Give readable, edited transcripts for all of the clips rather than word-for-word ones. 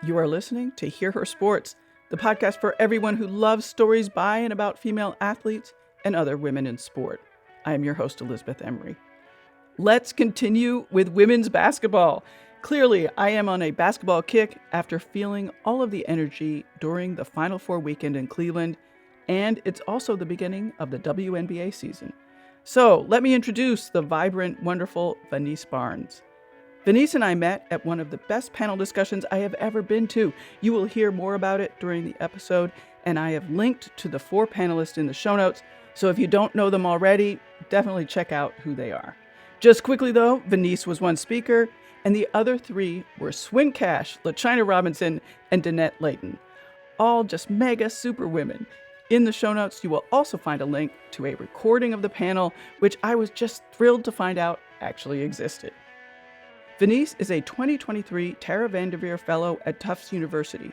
You are listening to Hear Her Sports, the podcast for everyone who loves stories by and about female athletes and other women in sport. I am your host, Elizabeth Emery. Let's continue with women's basketball. Clearly, I am on a basketball kick after feeling all of the energy during the Final Four weekend in Cleveland, and it's also the beginning of the WNBA season. So let me introduce the vibrant, wonderful Vanese Barnes. Vanese and I met at one of the best panel discussions I have ever been to. You will hear more about it during the episode, and I have linked to the 4 panelists in the show notes, so if you don't know them already, definitely check out who they are. Just quickly though, Vanese was one speaker, and the other 3 were Swin Cash, LaChina Robinson, and Danette Layton. All just mega super women. In the show notes, you will also find a link to a recording of the panel, which I was just thrilled to find out actually existed. Vanese is a 2023 Tara Vanderveer Fellow at Tufts University.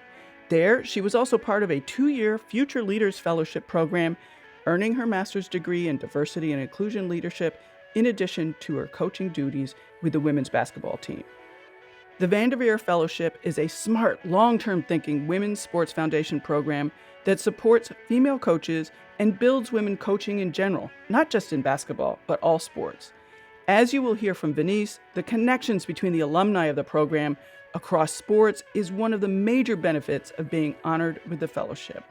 There, she was also part of a 2-year Future Leaders Fellowship program, earning her master's degree in diversity and inclusion leadership in addition to her coaching duties with the women's basketball team. The Vanderveer Fellowship is a smart, long-term thinking women's sports foundation program that supports female coaches and builds women coaching in general, not just in basketball, but all sports. As you will hear from Vanese, the connections between the alumni of the program across sports is one of the major benefits of being honored with the fellowship.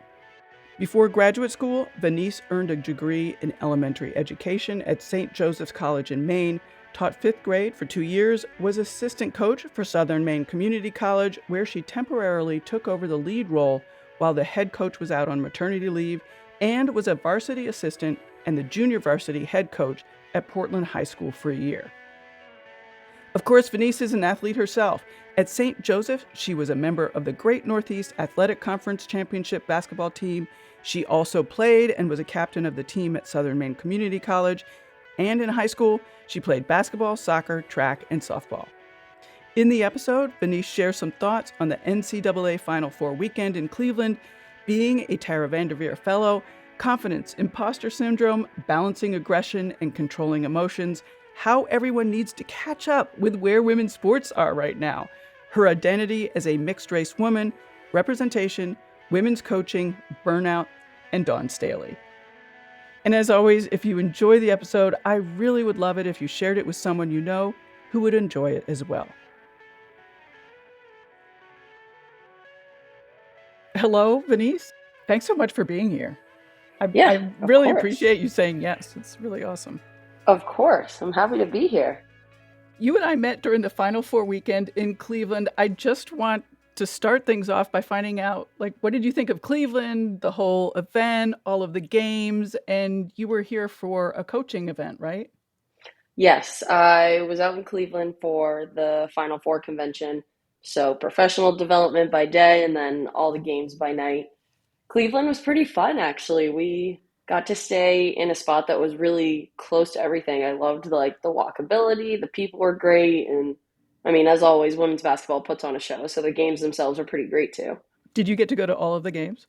Before graduate school, Vanese earned a degree in elementary education at St. Joseph's College in Maine, taught 5th grade for 2 years, was assistant coach for Southern Maine Community College, where she temporarily took over the lead role while the head coach was out on maternity leave, and was a varsity assistant and the junior varsity head coach at Portland High School for a year. Of course, Vanese is an athlete herself. At St. Joseph, she was a member of the Great Northeast Athletic Conference Championship basketball team. She also played and was a captain of the team at Southern Maine Community College. And in high school, she played basketball, soccer, track, and softball. In the episode, Vanese shares some thoughts on the NCAA Final Four weekend in Cleveland, being a Tara Vanderveer Fellow, confidence, imposter syndrome, balancing aggression and controlling emotions, how everyone needs to catch up with where women's sports are right now, her identity as a mixed-race woman, representation, women's coaching, burnout, and Dawn Staley. And as always, if you enjoy the episode, I really would love it if you shared it with someone you know who would enjoy it as well. Hello, Vanese. Thanks so much for being here. I really appreciate you saying yes. It's really awesome. Of course. I'm happy to be here. You and I met during the Final Four weekend in Cleveland. I just want to start things off by finding out, what did you think of Cleveland, the whole event, all of the games? And you were here for a coaching event, right? Yes, I was out in Cleveland for the Final Four convention. So professional development by day and then all the games by night. Cleveland was pretty fun, actually. We got to stay in a spot that was really close to everything. I loved the walkability, the people were great, and I mean, as always, women's basketball puts on a show, so the games themselves are pretty great too. Did you get to go to all of the games?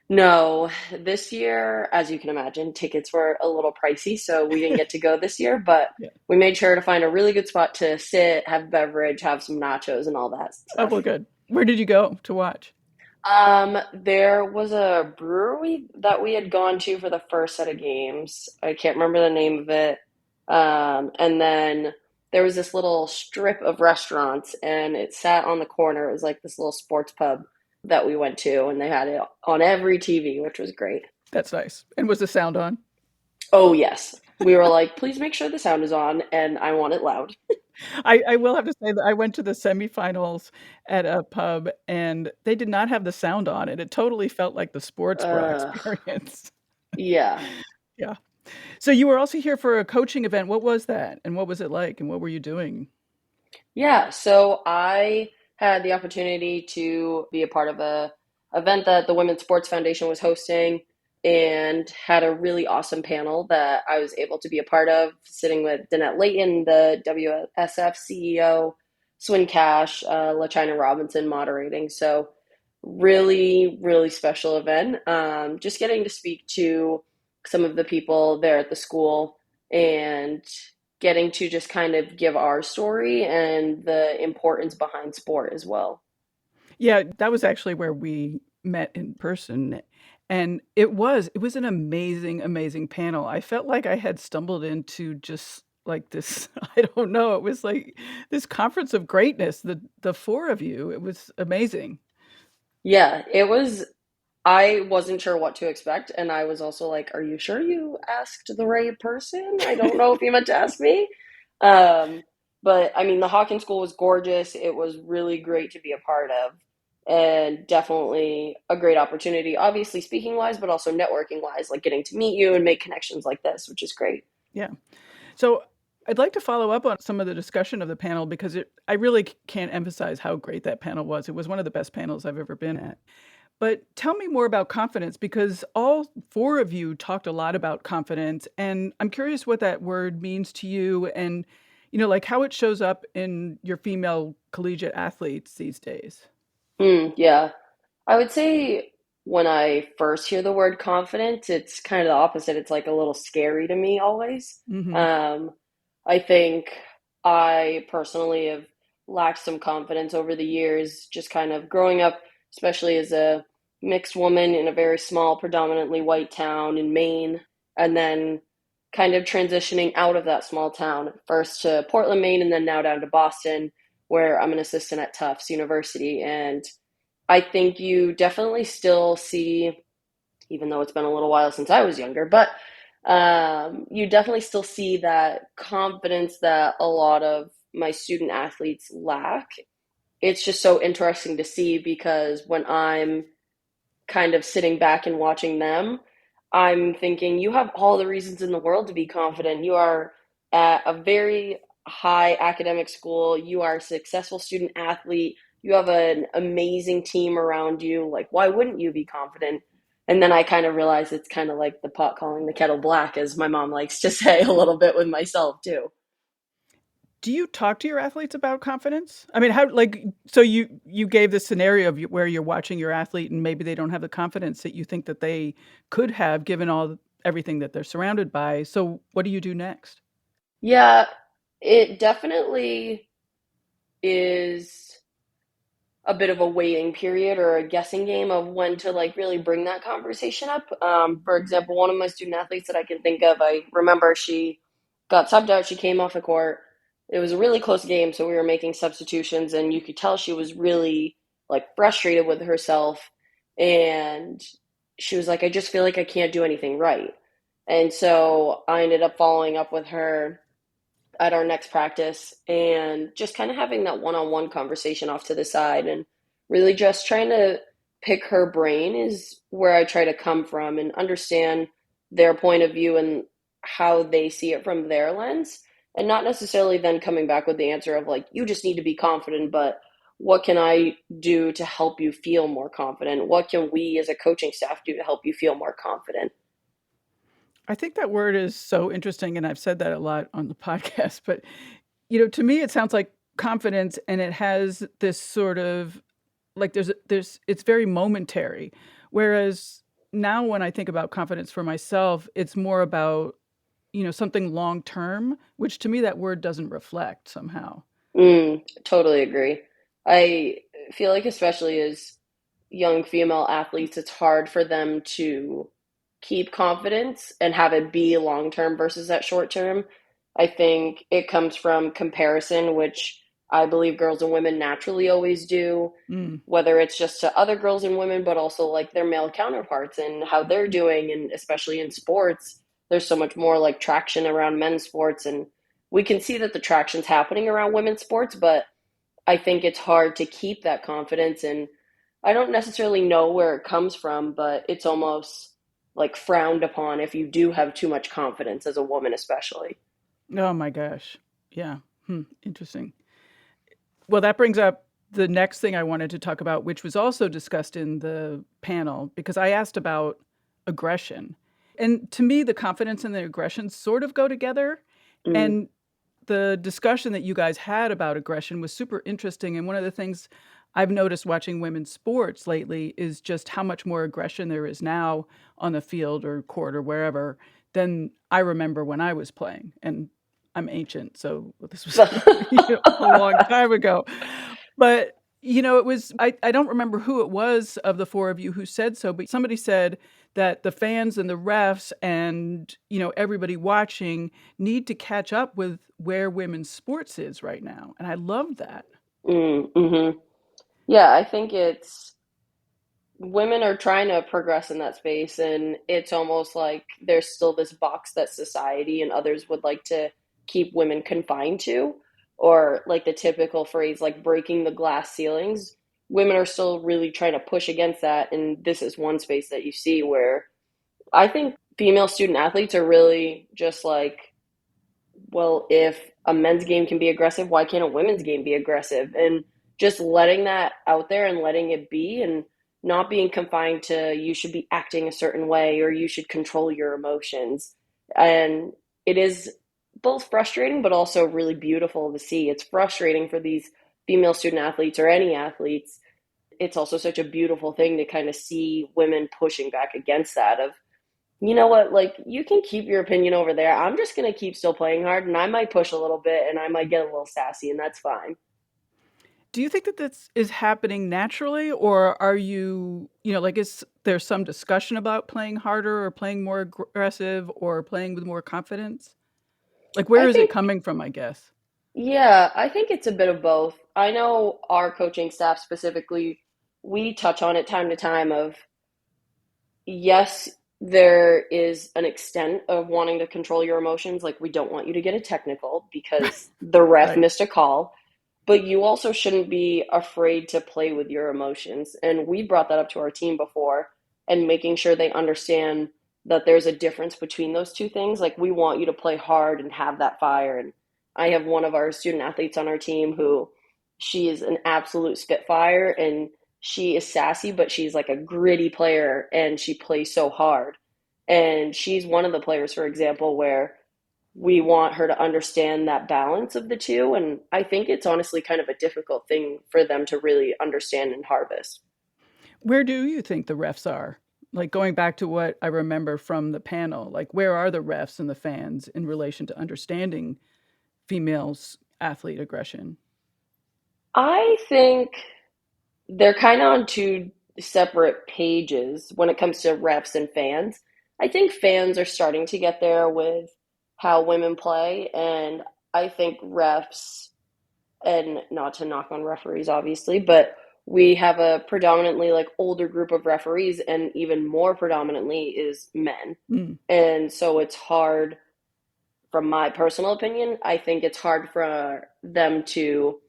No, this year, as you can imagine, tickets were a little pricey, so we didn't get to go this year, but Yeah. we made sure to find a really good spot to sit, have beverage, have some nachos and all that stuff. Oh, well, good. Where did you go to watch? There was a brewery that we had gone to for the first set of games. I can't remember the name of it. And then there was this little strip of restaurants, and it sat on the corner. It was like this little sports pub that we went to, and they had it on every TV, which was great. That's nice. And was the sound on? Oh, yes. We were like, please make sure the sound is on, and I want it loud. I will have to say that I went to the semifinals at a pub, and they did not have the sound on it. It totally felt like the sports bra experience. Yeah. Yeah. So you were also here for a coaching event. What was that? And what was it like? And what were you doing? Yeah, so I had the opportunity to be a part of a event that the Women's Sports Foundation was hosting and had a really awesome panel that I was able to be a part of, sitting with Danette Layton, the WSF CEO, Swin Cash, LaChina Robinson moderating. So really, really special event. Just getting to speak to some of the people there at the school and getting to just kind of give our story and the importance behind sport as well. Yeah, that was actually where we met in person. And it was an amazing, amazing panel. I felt like I had stumbled into just like this, I don't know, it was like this conference of greatness, the four of you. It was amazing. Yeah, it was. I wasn't sure what to expect, and I was also like, "Are you sure you asked the right person? I don't know if you meant to ask me." Um, but I mean, the Hawkins School was gorgeous. It was really great to be a part of, and definitely a great opportunity. Obviously, speaking wise, but also networking wise, like getting to meet you and make connections like this, which is great. Yeah. So I'd like to follow up on some of the discussion of the panel because I really can't emphasize how great that panel was. It was one of the best panels I've ever been at. But tell me more about confidence because all four of you talked a lot about confidence. And I'm curious what that word means to you and, like how it shows up in your female collegiate athletes these days. Yeah. I would say when I first hear the word confident, it's kind of the opposite. It's like a little scary to me always. Hmm. Um, I think I personally have lacked some confidence over the years, just kind of growing up, especially as a mixed woman in a very small, predominantly white town in Maine, and then kind of transitioning out of that small town, first to Portland, Maine, and then now down to Boston, where I'm an assistant at Tufts University. And I think you definitely still see, even though it's been a little while since I was younger, but you definitely still see that confidence that a lot of my student athletes lack. It's just so interesting to see because when I'm kind of sitting back and watching them, I'm thinking you have all the reasons in the world to be confident. You are at a very high academic school, you are a successful student athlete, you have an amazing team around you. Like, why wouldn't you be confident? And then I kind of realize it's kind of like the pot calling the kettle black, as my mom likes to say a little bit with myself, too. Do you talk to your athletes about confidence? I mean, how like so you gave this scenario of where you're watching your athlete and maybe they don't have the confidence that you think that they could have given everything that they're surrounded by. So what do you do next? Yeah, it definitely is a bit of a waiting period or a guessing game of when to like really bring that conversation up. For example, one of my student athletes that I can think of, I remember she got subbed out. She came off the court. It was a really close game, so we were making substitutions, and you could tell she was really like frustrated with herself. And she was like, "I just feel like I can't do anything right." And so I ended up following up with her at our next practice and just kind of having that one-on-one conversation off to the side and really just trying to pick her brain is where I try to come from and understand their point of view and how they see it from their lens, and not necessarily then coming back with the answer of like, you just need to be confident, but what can I do to help you feel more confident? What can we as a coaching staff do to help you feel more confident? I think that word is so interesting, and I've said that a lot on the podcast, but, to me, it sounds like confidence, and it has this sort of like there's it's very momentary. Whereas now when I think about confidence for myself, it's more about, something long term, which to me that word doesn't reflect somehow. Totally agree. I feel like, especially as young female athletes, it's hard for them to keep confidence and have it be long term versus that short term. I think it comes from comparison, which I believe girls and women naturally always do, Mm. whether it's just to other girls and women, but also like their male counterparts and how they're doing. And especially in sports, there's so much more like traction around men's sports. And we can see that the traction's happening around women's sports, but I think it's hard to keep that confidence. And I don't necessarily know where it comes from, but it's almost like frowned upon if you do have too much confidence as a woman, especially. Oh my gosh. Yeah. Interesting. Well, that brings up the next thing I wanted to talk about, which was also discussed in the panel, because I asked about aggression. And to me, the confidence and the aggression sort of go together. Mm. And the discussion that you guys had about aggression was super interesting. And one of the things I've noticed watching women's sports lately is just how much more aggression there is now on the field or court or wherever than I remember when I was playing. And I'm ancient, so this was a long time ago. But It was, I don't remember who it was of the four of you who said so, but somebody said that the fans and the refs and, everybody watching need to catch up with where women's sports is right now. And I love that. Mm-hmm. Yeah, I think it's women are trying to progress in that space, and it's almost like there's still this box that society and others would like to keep women confined to, or like the typical phrase, like breaking the glass ceilings. Women are still really trying to push against that, and this is one space that you see where I think female student athletes are really just like, well, if a men's game can be aggressive, why can't a women's game be aggressive? And just letting that out there and letting it be, and not being confined to you should be acting a certain way or you should control your emotions. And it is both frustrating but also really beautiful to see. It's frustrating for these female student athletes or any athletes. It's also such a beautiful thing to kind of see women pushing back against that of, you know what, like you can keep your opinion over there. I'm just going to keep still playing hard, and I might push a little bit and I might get a little sassy, and that's fine. Do you think that this is happening naturally, or are you, like, is there some discussion about playing harder or playing more aggressive or playing with more confidence? Like, where I is it think, coming from, I guess? yeah, I think it's a bit of both. I know our coaching staff specifically, we touch on it time to time of, yes, there is an extent of wanting to control your emotions. Like, we don't want you to get a technical because the ref Right. missed a call, but you also shouldn't be afraid to play with your emotions. And we brought that up to our team before, and making sure they understand that there's a difference between those two things. Like, we want you to play hard and have that fire. And I have one of our student athletes on our team who, she is an absolute spitfire, and she is sassy, but she's like a gritty player and she plays so hard. And she's one of the players, for example, where we want her to understand that balance of the two. And I think it's honestly kind of a difficult thing for them to really understand and harvest. Where do you think the refs are? Like, going back to what I remember from the panel, like, where are the refs and the fans in relation to understanding females athlete aggression? I think they're kind of on two separate pages when it comes to refs and fans. I think fans are starting to get there with how women play, and I think refs, and not to knock on referees obviously, but we have a predominantly like older group of referees, and even more predominantly is men. Mm. And so it's hard, from my personal opinion, I think it's hard for them to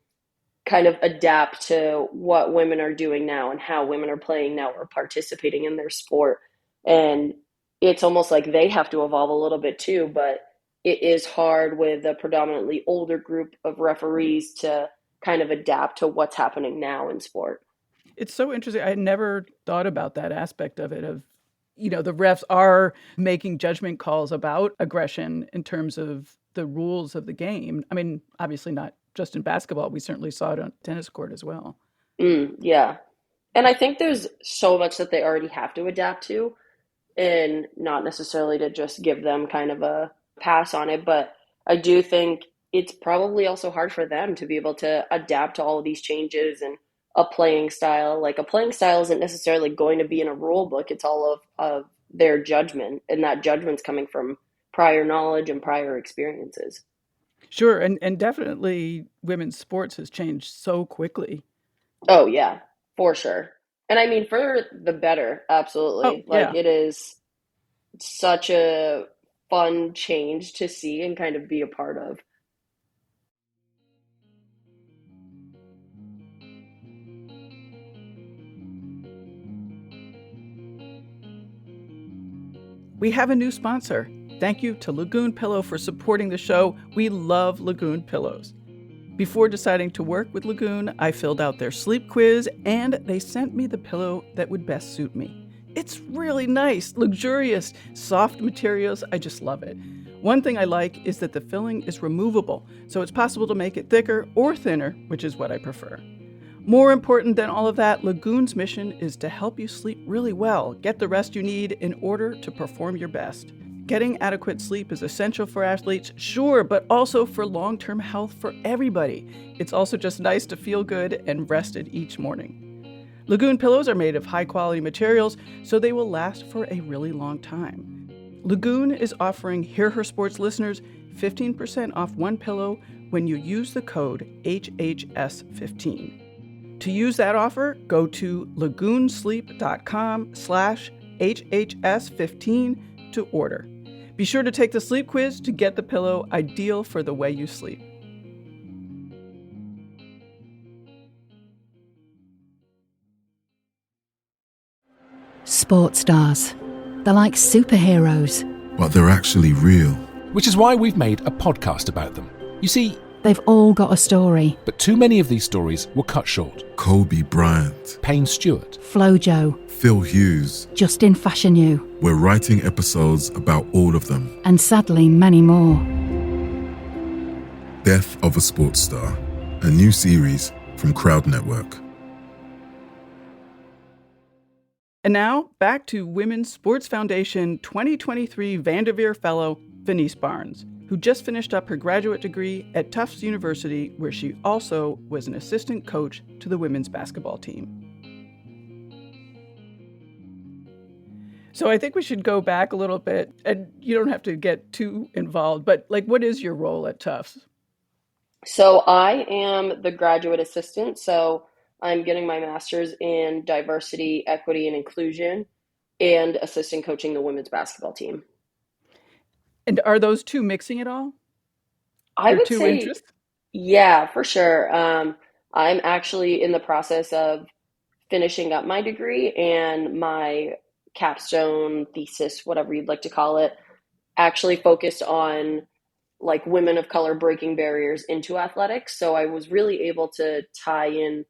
kind of adapt to what women are doing now and how women are playing now or participating in their sport. And it's almost like they have to evolve a little bit too, but it is hard with a predominantly older group of referees to kind of adapt to what's happening now in sport. It's so interesting. I had never thought about that aspect of it, of, the refs are making judgment calls about aggression in terms of the rules of the game. I mean, obviously not just in basketball. We certainly saw it on tennis court as well. Yeah. And I think there's so much that they already have to adapt to, and not necessarily to just give them kind of a pass on it. But I do think it's probably also hard for them to be able to adapt to all of these changes and a playing style. Like, a playing style isn't necessarily going to be in a rule book. It's all of their judgment, and that judgment's coming from prior knowledge and prior experiences. Sure, and definitely women's sports has changed so quickly. Oh yeah, for sure. And I mean, for the better, Oh, absolutely. Like, yeah. it is such a fun change to see and kind of be a part of. We have a new sponsor. Thank you to Lagoon Pillow for supporting the show. We love Lagoon pillows. Before deciding to work with Lagoon, I filled out their sleep quiz, and they sent me the pillow that would best suit me. It's really nice, luxurious, soft materials. I just love it. One thing I like is that the filling is removable, so it's possible to make it thicker or thinner, which is what I prefer. More important than all of that, Lagoon's mission is to help you sleep really well, get the rest you need in order to perform your best. Getting adequate sleep is essential for athletes, sure, but also for long-term health for everybody. It's also just nice to feel good and rested each morning. Lagoon pillows are made of high-quality materials, so they will last for a really long time. Lagoon is offering Hear Her Sports listeners 15% off one pillow when you use the code HHS15. To use that offer, go to lagoonsleep.com/HHS15 to order. Be sure to take the sleep quiz to get the pillow ideal for the way you sleep. Sports stars. They're like superheroes. But they're actually real. Which is why we've made a podcast about them. You see, They've all got a story. but too many of these stories were cut short. Kobe Bryant, Payne Stewart, Flojo, Phil Hughes. Justin Fashanu, We're writing episodes about all of them. and sadly many more. Death of a Sports Star, a new series from Crowd Network. And now, back to Women's Sports Foundation 2023 Vanderveer Fellow, Vanese Barnes, who just finished up her graduate degree at Tufts University, where she also was an assistant coach to the women's basketball team. So I think we should go back a little bit, and you don't have to get too involved, but what is your role at Tufts? So I am the graduate assistant. So I'm getting my master's in diversity, equity, and inclusion, and assistant coaching the women's basketball team. And are those two mixing at all? I Your would two say, interests? yeah, for sure. I'm actually in the process of finishing up my degree, and my capstone thesis, whatever you'd like to call it, actually focused on like women of color breaking barriers into athletics. So I was really able to tie in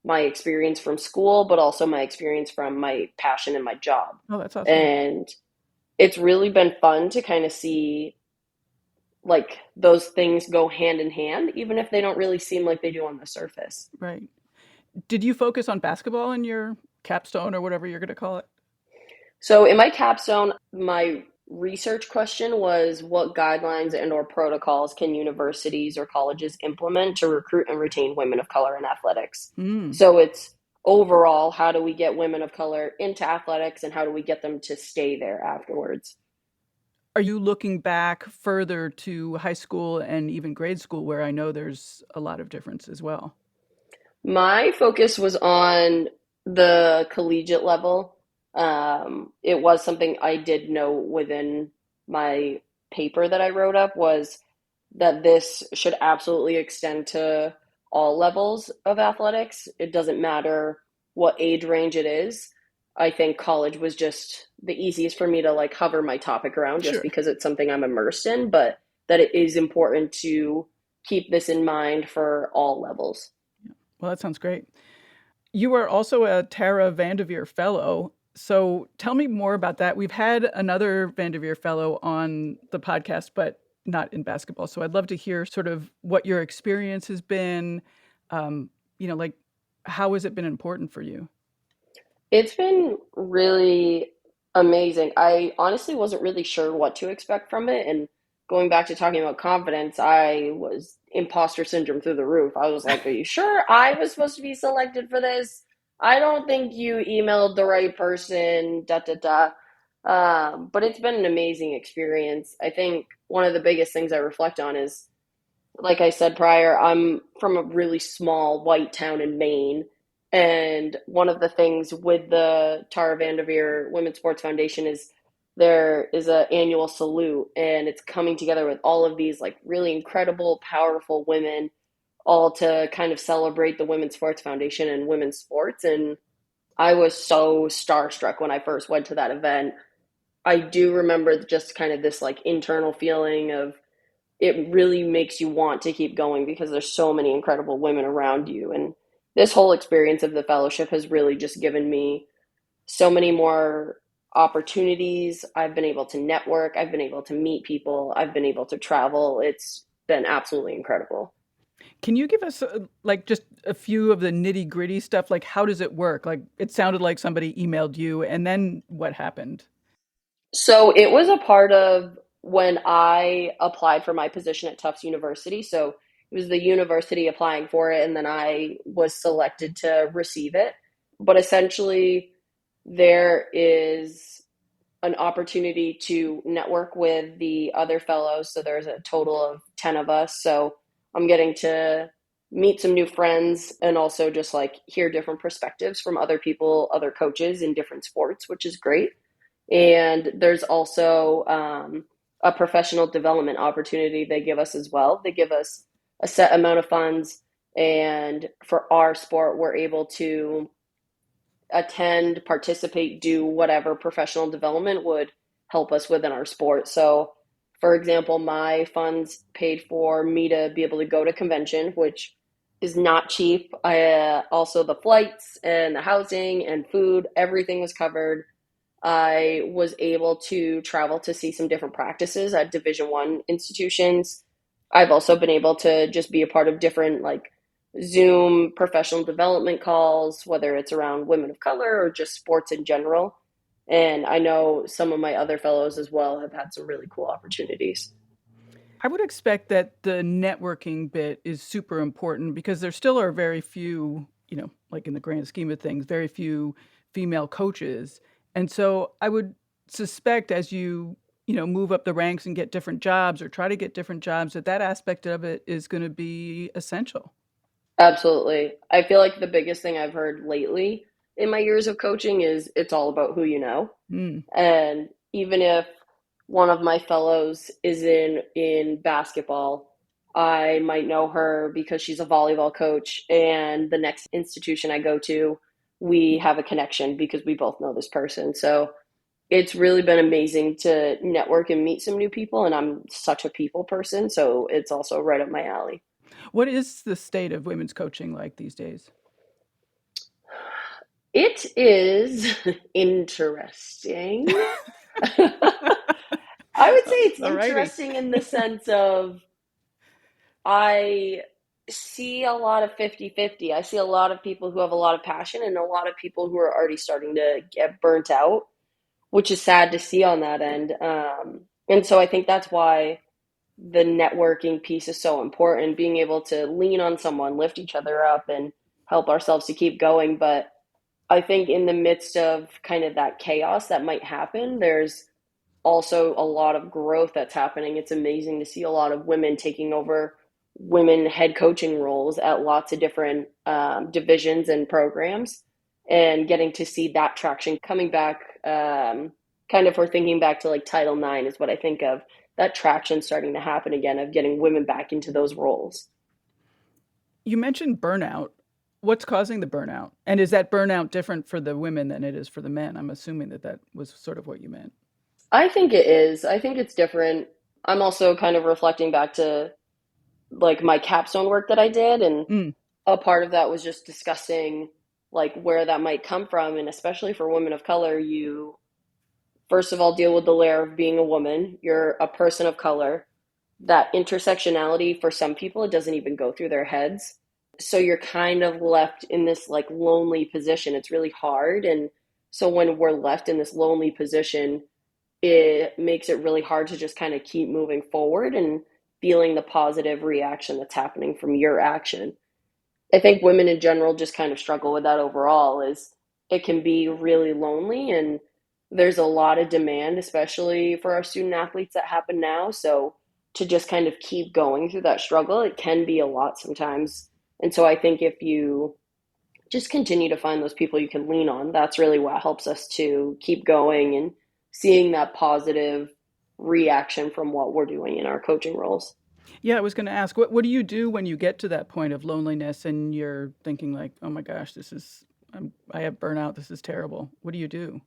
my experience from school, but also my experience from my passion and my job. Oh, that's awesome. And it's really been fun to kind of see like those things go hand in hand, even if they don't really seem like they do on the surface. Right. Did you focus on basketball in your capstone or whatever you're going to call it? So in my capstone, my research question was what guidelines and or protocols can universities or colleges implement to recruit and retain women of color in athletics? So it's overall, how do we get women of color into athletics and how do we get them to stay there afterwards? Are you looking back further to high school and even grade school, where I know there's a lot of difference as well? My focus was on the collegiate level. It was something I did know within my paper that I wrote up was that this should absolutely extend to all levels of athletics. It doesn't matter what age range it is. I think college was just the easiest for me to like hover my topic around just Sure. because it's something I'm immersed in, but that it is important to keep this in mind for all levels. Well, that sounds great. You are also a Tara Vanderveer Fellow. So tell me more about that. We've had another Vanderveer Fellow on the podcast, but not in basketball. So I'd love to hear sort of what your experience has been. Like how has it been important for you? It's been really amazing. I honestly wasn't really sure what to expect from it. And going back to talking about confidence, I was imposter syndrome through the roof. I was like, are you sure I was supposed to be selected for this? I don't think you emailed the right person, da da da. But it's been an amazing experience. I think one of the biggest things I reflect on is, like I said prior, I'm from a really small white town in Maine. And one of the things with the Tara Vanderveer Women's Sports Foundation is there is an annual salute, and it's coming together with all of these like really incredible, powerful women, all to kind of celebrate the Women's Sports Foundation and women's sports. And I was so starstruck when I first went to that event. I do remember just kind of this like internal feeling of it really makes you want to keep going because there's so many incredible women around you. And this whole experience of the fellowship has really just given me so many more opportunities. I've been able to network, I've been able to meet people, I've been able to travel. It's been absolutely incredible. Can you give us just a few of the nitty gritty stuff? Like, how does it work? Like, it sounded like somebody emailed you, and then what happened? So it was a part of when I applied for my position at Tufts University. So it was the university applying for it, and then I was selected to receive it. But essentially, there is an opportunity to network with the other fellows. So there's a total of 10 of us. So I'm getting to meet some new friends and also just like hear different perspectives from other people, other coaches in different sports, which is great. And there's also a professional development opportunity they give us as well. They give us a set amount of funds, and for our sport, we're able to attend, participate, do whatever professional development would help us within our sport. So, for example, my funds paid for me to be able to go to convention, which is not cheap. Also, the flights and the housing and food, everything was covered. I was able to travel to see some different practices at Division I institutions. I've also been able to just be a part of different like Zoom professional development calls, whether it's around women of color or just sports in general. And I know some of my other fellows as well have had some really cool opportunities. I would expect that the networking bit is super important because there still are very few, like in the grand scheme of things, very few female coaches. And so I would suspect as you, move up the ranks and get different jobs or try to get different jobs, that aspect of it is going to be essential. Absolutely. I feel like the biggest thing I've heard lately in my years of coaching is it's all about who you know. Mm. And even if one of my fellows is in basketball, I might know her because she's a volleyball coach, and the next institution I go to, we have a connection because we both know this person. So it's really been amazing to network and meet some new people, and I'm such a people person, so it's also right up my alley. What is the state of women's coaching like these days? It is interesting. I would say it's Alrighty. interesting in the sense of I see a lot of 50-50. I see a lot of people who have a lot of passion and a lot of people who are already starting to get burnt out, which is sad to see on that end. And so I think that's why the networking piece is so important, being able to lean on someone, lift each other up, and help ourselves to keep going. But I think in the midst of kind of that chaos that might happen, there's also a lot of growth that's happening. It's amazing to see a lot of women taking over women head coaching roles at lots of different divisions and programs, and getting to see that traction coming back. Kind of, we're thinking back to like Title IX is what I think of, that traction starting to happen again of getting women back into those roles. You mentioned burnout. What's causing the burnout? And is that burnout different for the women than it is for the men? I'm assuming that was sort of what you meant. I think it is. I think it's different. I'm also kind of reflecting back to like my capstone work that I did, and a part of that was just discussing like where that might come from. And especially for women of color, you first of all deal with the layer of being a woman. You're a person of color. That intersectionality, for some people, it doesn't even go through their heads. So you're kind of left in this like lonely position. It's really hard. And so when we're left in this lonely position, it makes it really hard to just kind of keep moving forward and feeling the positive reaction that's happening from your action. I think women in general just kind of struggle with that overall, is it can be really lonely, and there's a lot of demand, especially for our student athletes that happen now. So to just kind of keep going through that struggle, it can be a lot sometimes. And so I think if you just continue to find those people you can lean on, that's really what helps us to keep going and seeing that positive reaction from what we're doing in our coaching roles. Yeah, I was going to ask, what do you do when you get to that point of loneliness and you're thinking like, oh my gosh, I have burnout. This is terrible. What do you do?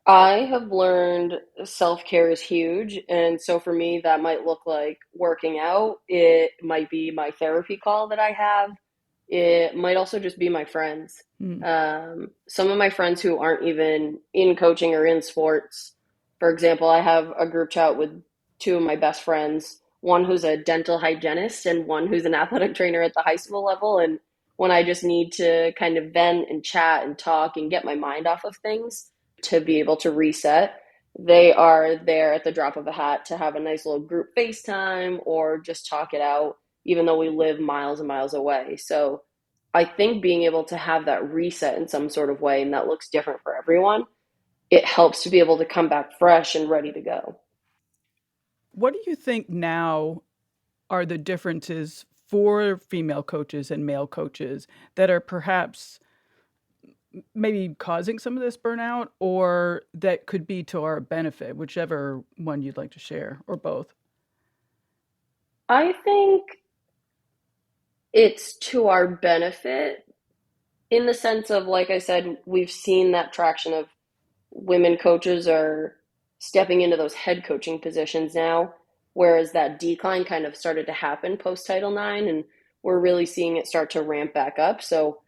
I have learned self-care is huge. And so for me, that might look like working out. It might be my therapy call that I have. It might also just be my friends. Some of my friends who aren't even in coaching or in sports. For example, I have a group chat with two of my best friends, one who's a dental hygienist and one who's an athletic trainer at the high school level. And when I just need to kind of vent and chat and talk and get my mind off of things to be able to reset, they are there at the drop of a hat to have a nice little group FaceTime or just talk it out, even though we live miles and miles away. So I think being able to have that reset in some sort of way, and that looks different for everyone, it helps to be able to come back fresh and ready to go. What do you think now are the differences for female coaches and male coaches that are perhaps maybe causing some of this burnout, or that could be to our benefit, whichever one you'd like to share, or both? I think it's to our benefit in the sense of, like I said, we've seen that traction of women coaches are stepping into those head coaching positions now, whereas that decline kind of started to happen post Title IX, and we're really seeing it start to ramp back up. So,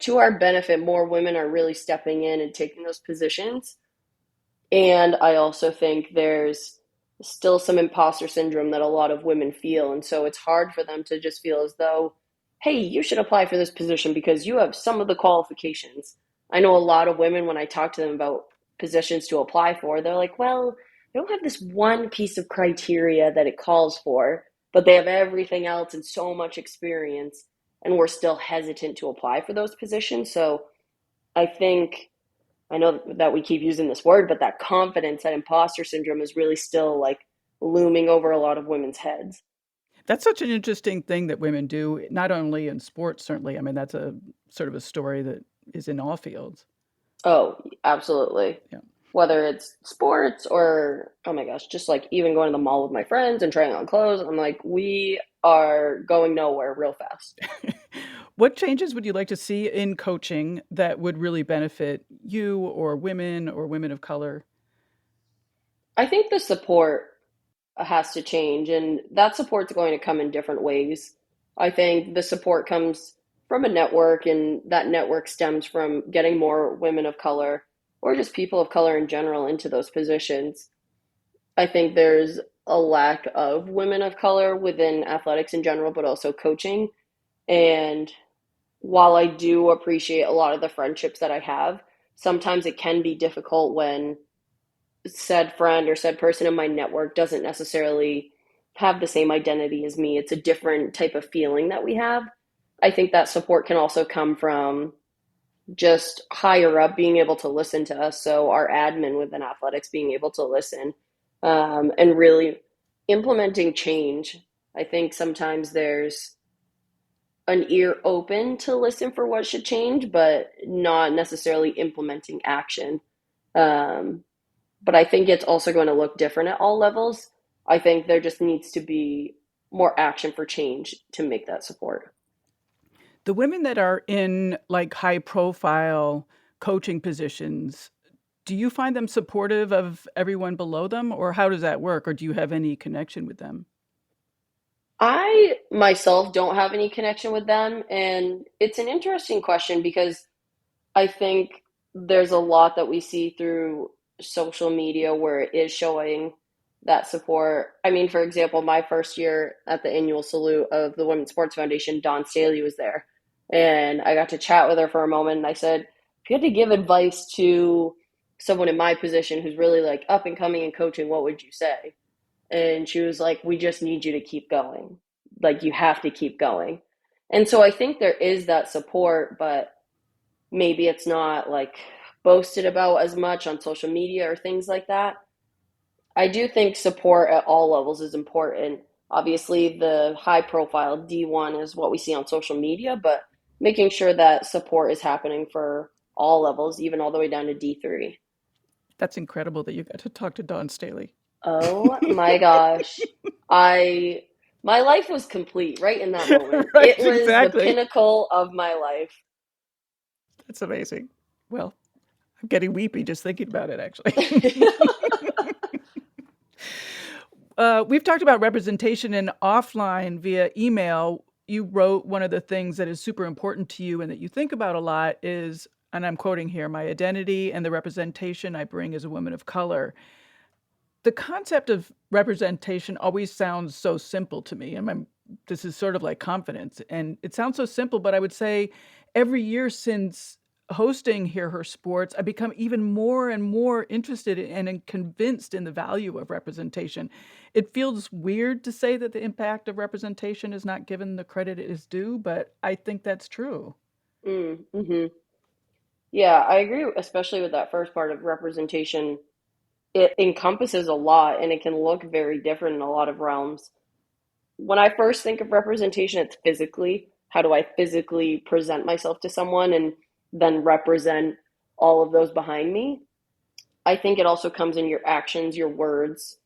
to our benefit, more women are really stepping in and taking those positions. And I also think there's still some imposter syndrome that a lot of women feel. And so it's hard for them to just feel as though, hey, you should apply for this position because you have some of the qualifications. I know a lot of women, when I talk to them about positions to apply for, they're like, well, I don't have this one piece of criteria that it calls for, but they have everything else and so much experience, and we're still hesitant to apply for those positions. So I think, I know that we keep using this word, but that confidence, that imposter syndrome is really still like looming over a lot of women's heads. That's such an interesting thing that women do, not only in sports, certainly. I mean, that's a sort of a story that is in all fields. Oh, absolutely. Yeah. Whether it's sports or, oh my gosh, just like even going to the mall with my friends and trying on clothes, I'm like, we are going nowhere real fast. What changes would you like to see in coaching that would really benefit you or women of color? I think the support has to change, and that support's going to come in different ways. I think the support comes from a network, and that network stems from getting more women of color or just people of color in general into those positions. I think there's a lack of women of color within athletics in general, but also coaching. And while I do appreciate a lot of the friendships that I have, sometimes it can be difficult when said friend or said person in my network doesn't necessarily have the same identity as me. It's a different type of feeling that we have. I think that support can also come from just higher up being able to listen to us. So, our admin within athletics being able to listen, and really implementing change. I think sometimes there's an ear open to listen for what should change, but not necessarily implementing action. Um, but I think it's also going to look different at all levels. I think there just needs to be more action for change to make that support. The women that are in like high profile coaching positions, do you find them supportive of everyone below them, or how does that work? Or do you have any connection with them? I myself don't have any connection with them, and it's an interesting question because I think there's a lot that we see through social media where it is showing that support. I mean, for example, my first year at the annual salute of the Women's Sports Foundation, Dawn Staley was there. And I got to chat with her for a moment. And I said, if you had to give advice to someone in my position who's really like up and coming and coaching, what would you say? And she was like, we just need you to keep going. Like, you have to keep going. And so I think there is that support, but maybe it's not like boasted about as much on social media or things like that. I do think support at all levels is important. Obviously, the high profile D1 is what we see on social media, but making sure that support is happening for all levels, even all the way down to D3. That's incredible that you got to talk to Dawn Staley. Oh my gosh. I My life was complete right in that moment. Right, It was the exactly. pinnacle of my life. That's amazing. Well, I'm getting weepy just thinking about it, actually. We've talked about representation and offline via email. You wrote one of the things that is super important to you and that you think about a lot is, and I'm quoting here, my identity and the representation I bring as a woman of color. The concept of representation always sounds so simple to me. And this is sort of like confidence. And it sounds so simple, but I would say every year since hosting Hear Her Sports, I become even more and more interested and convinced in the value of representation. It feels weird to say that the impact of representation is not given the credit it is due, but I think that's true. Mm-hmm. Yeah, I agree, especially with that first part of representation. It encompasses a lot and it can look very different in a lot of realms. When I first think of representation, it's physically. How do I physically present myself to someone and then represent all of those behind me? I think it also comes in your actions, your words,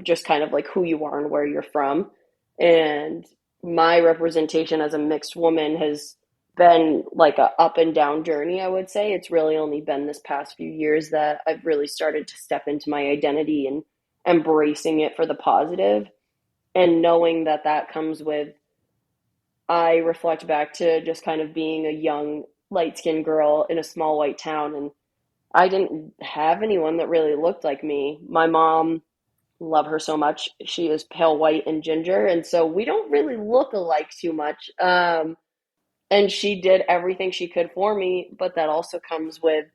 just kind of like who you are and where you're from. And my representation as a mixed woman has been like a up and down journey, I would say. It's really only been this past few years that I've really started to step into my identity and embracing it for the positive, and knowing that that comes with, I reflect back to just kind of being a young light skinned girl in a small white town, and I didn't have anyone that really looked like me. My mom, love her so much, she is pale white and ginger, and so we don't really look alike too much. And she did everything she could for me, but that also comes with,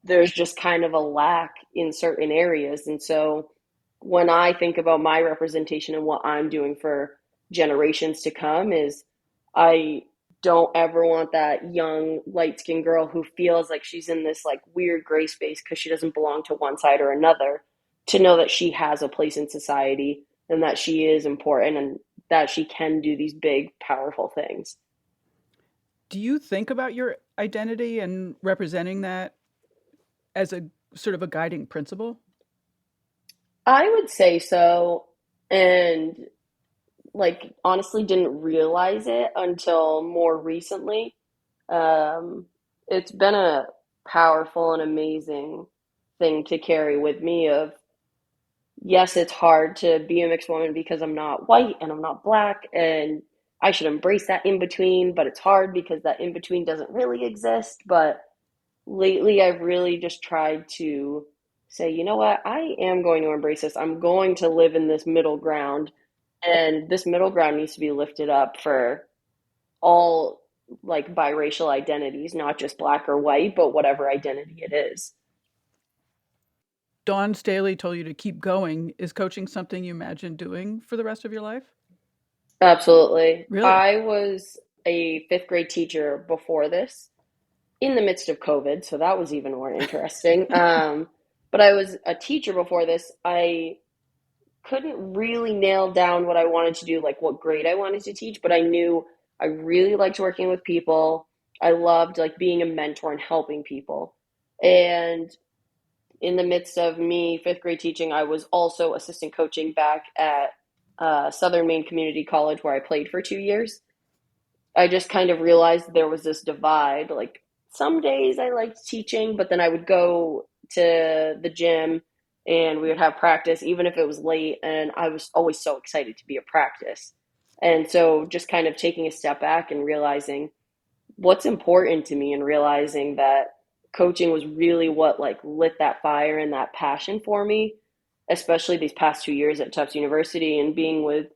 there's just kind of a lack in certain areas. And so when I think about my representation and what I'm doing for generations to come is, I don't ever want that young light skinned girl who feels like she's in this like weird gray space because she doesn't belong to one side or another, to know that she has a place in society and that she is important and that she can do these big, powerful things. Do you think about your identity and representing that as a sort of a guiding principle? I would say so. And like honestly didn't realize it until more recently. Um, it's been a powerful and amazing thing to carry with me of, yes, it's hard to be a mixed woman because I'm not white and I'm not black, and I should embrace that in between, but it's hard because that in between doesn't really exist. But lately I've really just tried to say, you know what, I am going to embrace this. I'm going to live in this middle ground, and this middle ground needs to be lifted up for all like biracial identities, not just black or white, but whatever identity it is. Dawn Staley told you to keep going. Is coaching something you imagine doing for the rest of your life? Absolutely. Really? I was a fifth grade teacher before this, in the midst of COVID, so that was even more interesting. But I was a teacher before this. I couldn't really nail down what I wanted to do, like what grade I wanted to teach, but I knew I really liked working with people. I loved like being a mentor and helping people. And in the midst of me fifth grade teaching, I was also assistant coaching back at Southern Maine Community College where I played for 2 years. I just kind of realized there was this divide. Like some days I liked teaching, but then I would go to the gym and we would have practice, even if it was late. And I was always so excited to be at practice. And so just kind of taking a step back and realizing what's important to me, and realizing that coaching was really what like lit that fire and that passion for me, especially these past 2 years at Tufts University, and being with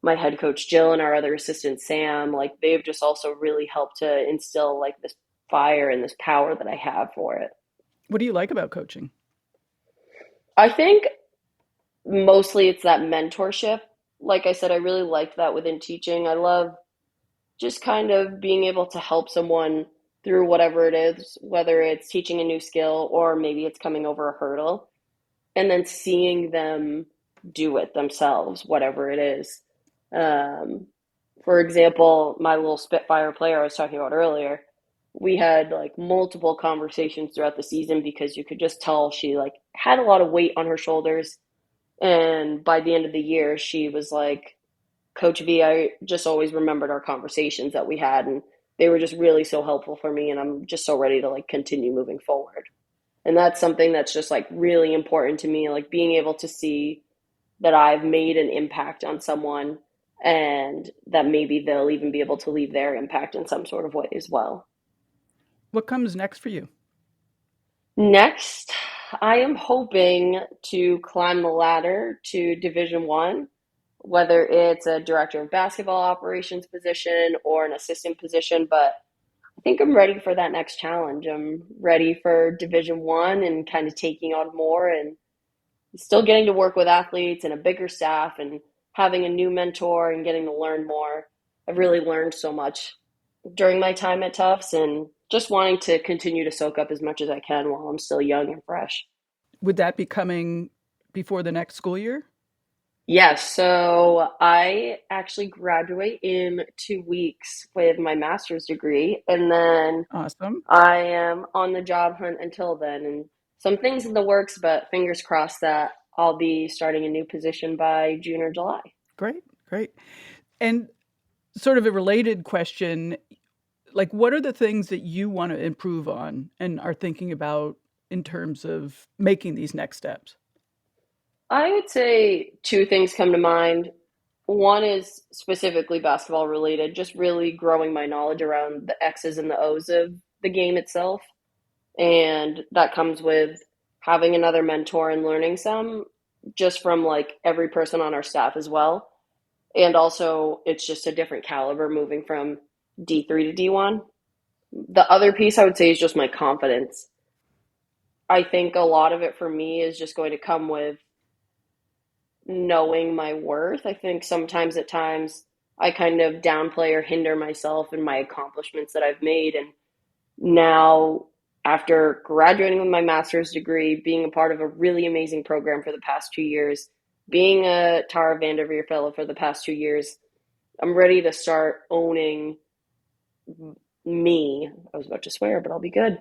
my head coach Jill and our other assistant Sam. Like they've just also really helped to instill like this fire and this power that I have for it. What do you like about coaching? I think mostly it's that mentorship. Like I said, I really liked that within teaching. I love just kind of being able to help someone through whatever it is, whether it's teaching a new skill or maybe it's coming over a hurdle, and then seeing them do it themselves, whatever it is. Um, for example, my little Spitfire player I was talking about earlier, we had like multiple conversations throughout the season because you could just tell she like had a lot of weight on her shoulders. And by the end of the year, she was like, Coach V, I just always remembered our conversations that we had, and they were just really so helpful for me. And I'm just so ready to like continue moving forward. And that's something that's just like really important to me, like being able to see that I've made an impact on someone and that maybe they'll even be able to leave their impact in some sort of way as well. What comes next for you? Next, I am hoping to climb the ladder to Division 1, whether it's a director of basketball operations position or an assistant position. But I think I'm ready for that next challenge. I'm ready for Division 1 and kind of taking on more and still getting to work with athletes and a bigger staff and having a new mentor and getting to learn more. I've really learned so much during my time at Tufts and just wanting to continue to soak up as much as I can while I'm still young and fresh. Would that be coming before the next school year? Yes, so I actually graduate in 2 weeks with my master's degree, and then Awesome. I am on the job hunt until then, and some things in the works, but fingers crossed that I'll be starting a new position by June or July. Great, great. And sort of a related question, like what are the things that you want to improve on and are thinking about in terms of making these next steps? I would say two things come to mind. One is specifically basketball related, just really growing my knowledge around the X's and the O's of the game itself. And that comes with having another mentor and learning some just from like every person on our staff as well. And also, it's just a different caliber moving from D3 to D1. The other piece I would say is just my confidence. I think a lot of it for me is just going to come with knowing my worth. I think sometimes at times I kind of downplay or hinder myself and my accomplishments that I've made. And now, after graduating with my master's degree, being a part of a really amazing program for the past 2 years, being a Tara Vanderveer Fellow for the past 2 years, I'm ready to start owning me. I was about to swear, but I'll be good.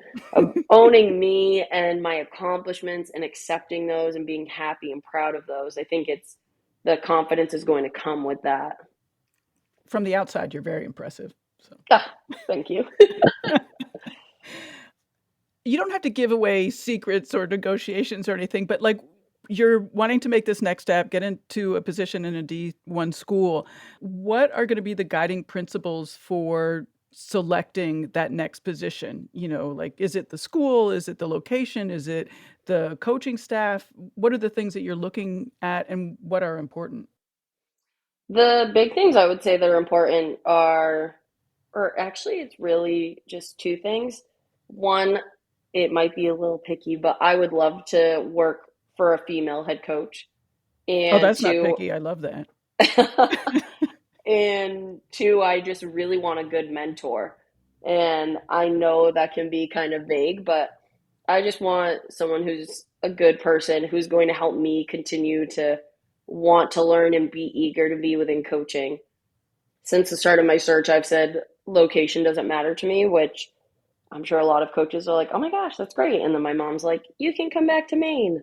Owning me and my accomplishments and accepting those and being happy and proud of those. I think it's the confidence is going to come with that. From the outside, you're very impressive. So. Thank you. You don't have to give away secrets or negotiations or anything, but like you're wanting to make this next step, get into a position in a D1 school. What are going to be the guiding principles for selecting that next position? You know, like, is it the school? Is it the location? Is it the coaching staff? What are the things that you're looking at and what are important? The big things I would say that are important are, or actually, it's really just two things. One, it might be a little picky, but I would love to work for a female head coach. Oh, And that's not two, picky. I love that. and two, I just really want a good mentor. And I know that can be kind of vague, but I just want someone who's a good person who's going to help me continue to want to learn and be eager to be within coaching. Since the start of my search, I've said location doesn't matter to me, which I'm sure a lot of coaches are like, oh my gosh, that's great. And then my mom's like, you can come back to Maine.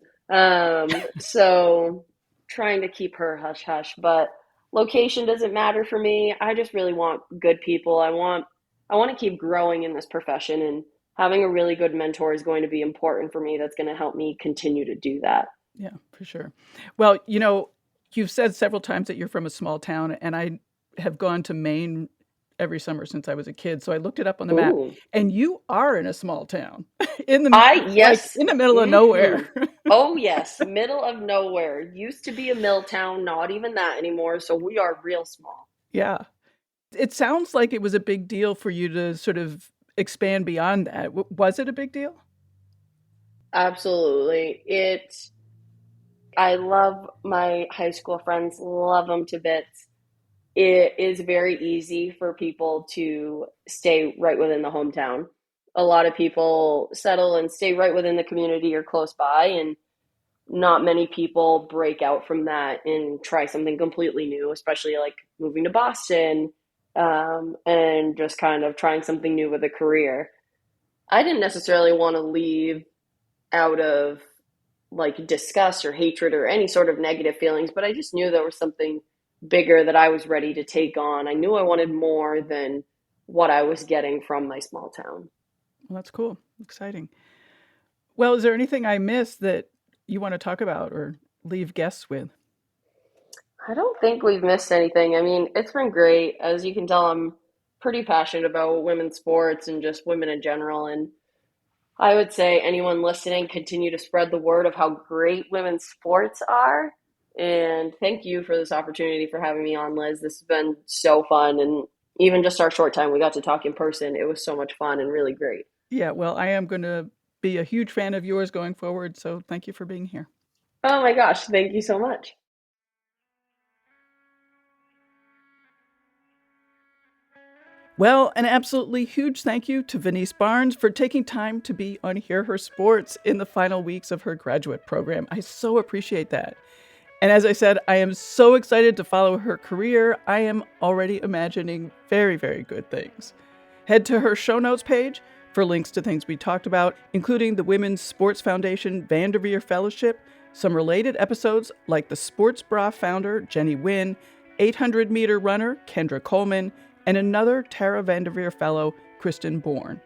So trying to keep her hush hush, but location doesn't matter for me. I just really want good people. I want to keep growing in this profession, and having a really good mentor is going to be important for me. That's going to help me continue to do that. Yeah, for sure. Well, you know, you've said several times that you're from a small town, and I have gone to Maine every summer since I was a kid. So I looked it up on the map, Ooh. and you are in a small town in the like Yes. in the middle of Hmm. nowhere. Oh, yes. Middle of nowhere. Used to be a mill town, not even that anymore. So we are real small. Yeah. It sounds like it was a big deal for you to sort of expand beyond that. Was it a big deal? Absolutely. I love my high school friends, love them to bits. It is very easy for people to stay right within the hometown. A lot of people settle and stay right within the community or close by, and not many people break out from that and try something completely new, especially like moving to Boston, and just kind of trying something new with a career. I didn't necessarily want to leave out of like disgust or hatred or any sort of negative feelings, but I just knew there was something bigger that I was ready to take on. I knew I wanted more than what I was getting from my small town. Well, that's cool. Exciting. Well, is there anything I missed that you want to talk about or leave guests with? I don't think we've missed anything. I mean, it's been great. As you can tell, I'm pretty passionate about women's sports and just women in general. And I would say anyone listening, continue to spread the word of how great women's sports are. And thank you for this opportunity for having me on, Liz. This has been so fun. And even just our short time we got to talk in person, it was so much fun and really great. Yeah, well, I am going to be a huge fan of yours going forward, so thank you for being here. Oh my gosh, thank you so much. Well, an absolutely huge thank you to Vanese Barnes for taking time to be on Hear Her Sports in the final weeks of her graduate program. I so appreciate that. And as I said, I am so excited to follow her career. I am already imagining very, very good things. Head to her show notes page for links to things we talked about, including the Women's Sports Foundation Vanderveer Fellowship, some related episodes like the Sports Bra founder, Jenny Wynn, 800-meter runner, Kendra Coleman, and another Tara Vanderveer fellow, Kristen Bourne.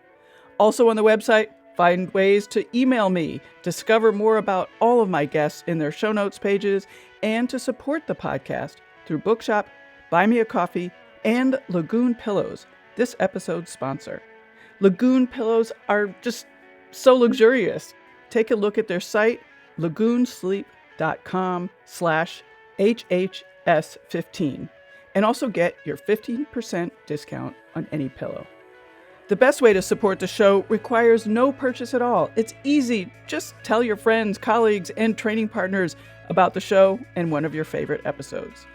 Also on the website, find ways to email me, discover more about all of my guests in their show notes pages, and to support the podcast through Bookshop, Buy Me a Coffee, and Lagoon Pillows, this episode's sponsor. Lagoon Pillows are just so luxurious. Take a look at their site, lagoonsleep.com/HHS15, and also get your 15% discount on any pillow. The best way to support the show requires no purchase at all. It's easy. Just tell your friends, colleagues, and training partners about the show and one of your favorite episodes.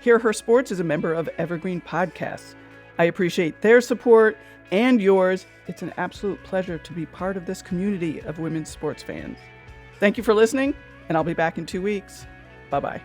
Hear Her Sports is a member of Evergreen Podcasts. I appreciate their support and yours. It's an absolute pleasure to be part of this community of women's sports fans. Thank you for listening, and I'll be back in 2 weeks. Bye-bye.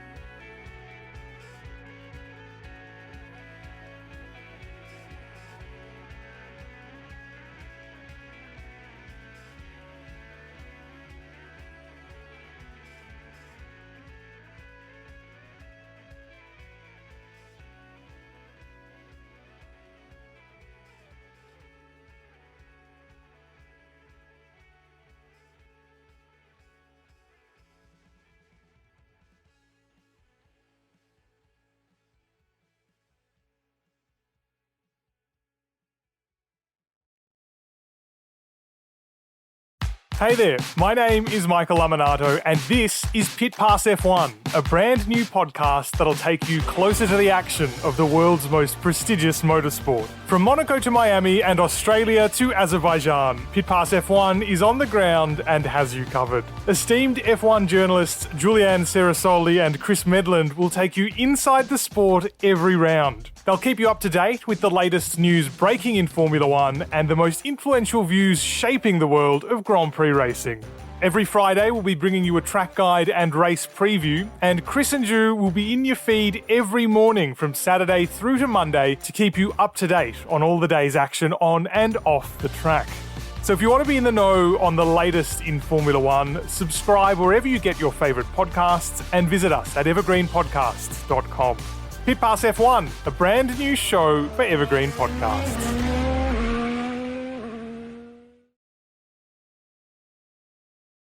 Hey there, my name is Michael Laminato, and this is Pit Pass F1, a brand new podcast that'll take you closer to the action of the world's most prestigious motorsport. From Monaco to Miami and Australia to Azerbaijan, Pit Pass F1 is on the ground and has you covered. Esteemed F1 journalists Julianne Cerasoli and Chris Medland will take you inside the sport every round. They'll keep you up to date with the latest news breaking in Formula One and the most influential views shaping the world of Grand Prix racing. Every Friday, we'll be bringing you a track guide and race preview, and Chris and Ju will be in your feed every morning from Saturday through to Monday to keep you up to date on all the day's action on and off the track. So if you want to be in the know on the latest in Formula One, subscribe wherever you get your favourite podcasts and visit us at evergreenpodcasts.com. Pit Pass F1, a brand new show for Evergreen Podcasts.